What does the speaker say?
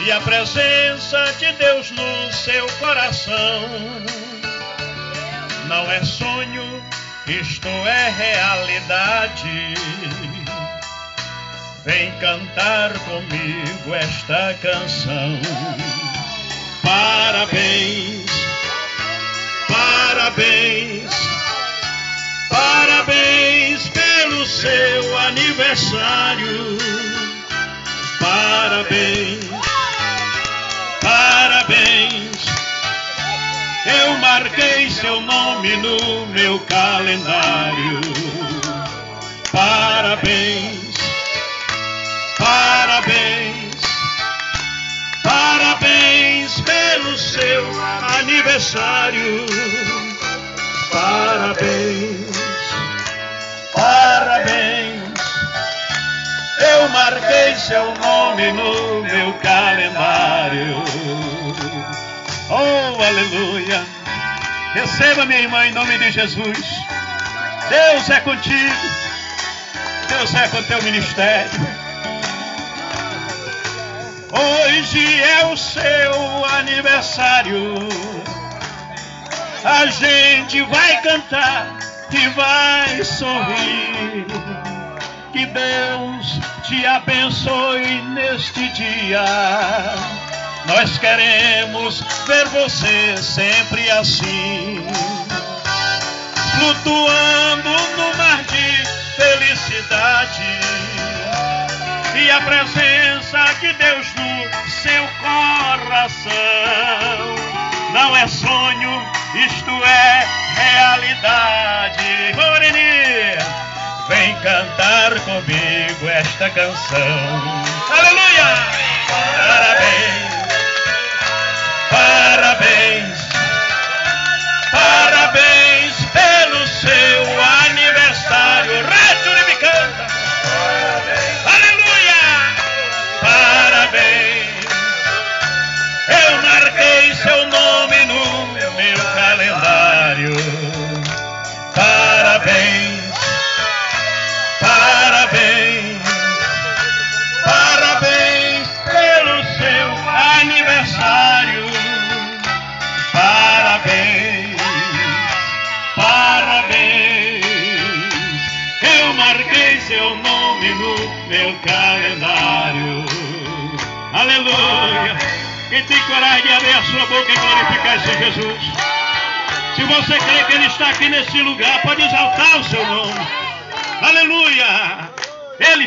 e a presença de Deus no seu coração. Não é sonho, isto é realidade. Vem cantar comigo esta canção. Parabéns, parabéns, parabéns pelo seu aniversário. Parabéns, parabéns. Eu marquei seu nome no meu calendário. Parabéns, parabéns, parabéns pelo seu aniversário. Parabéns, parabéns. Eu marquei seu nome no meu calendário. Oh, aleluia. Receba, minha irmã, em nome de Jesus. Deus é contigo. Deus é com o teu ministério. Hoje é o seu aniversário. A gente vai cantar e vai sorrir. Que Deus te abençoe neste dia. Nós queremos ver você sempre assim, flutuando no mar de felicidade, e a presença de Deus no seu coração. Não é sonho, isto é realidade. Moreni, vem cantar comigo esta canção. Aleluia! Parabéns, parabéns, parabéns pelo seu aniversário. Rádio me canta. Aleluia! Parabéns. Eu marquei seu nome no meu calendário. Parabéns, parabéns, parabéns pelo seu aniversário. Parabéns, parabéns. Eu marquei seu nome no meu calendário. Aleluia. Quem tem coragem de abrir a sua boca e glorificar esse Jesus? Se você crê que Ele está aqui nesse lugar, pode exaltar o seu nome. Aleluia. Ele